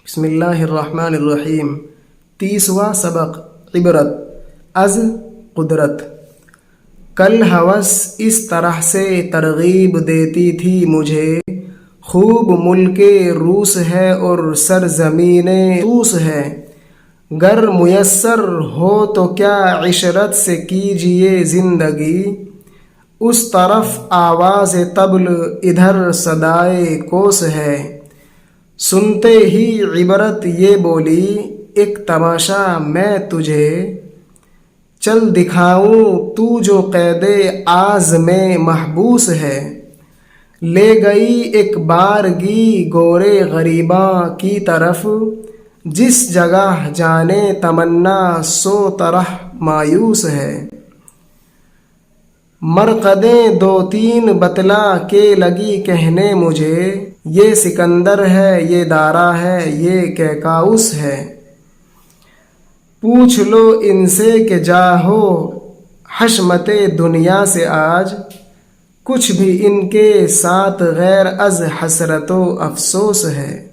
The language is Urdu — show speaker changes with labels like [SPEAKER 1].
[SPEAKER 1] بسم اللہ الرحمن الرحیم۔ 30واں سبق عبرت از قدرت۔ کل ہوس اس طرح سے ترغیب دیتی تھی مجھے، خوب ملک روس ہے اور سرزمین طوس ہے، گر میسر ہو تو کیا عشرت سے کیجئے زندگی، اس طرف آواز طبل ادھر صدائے کوس ہے، سنتے ہی عبرت یہ بولی ایک تماشا میں تجھے، چل دکھاؤں تو جو قید آز میں محبوس ہے، لے گئی ایک بارگی گورے غریباں کی طرف، جس جگہ جانے تمنا سو طرح مایوس ہے، مرقدیں دو تین بتلا کے لگی کہنے مجھے، یہ سکندر ہے یہ دارا ہے یہ کیکاؤس ہے، پوچھ لو ان سے کہ جاہو حشمت دنیا سے آج، کچھ بھی ان کے ساتھ غیر از حسرت و افسوس ہے۔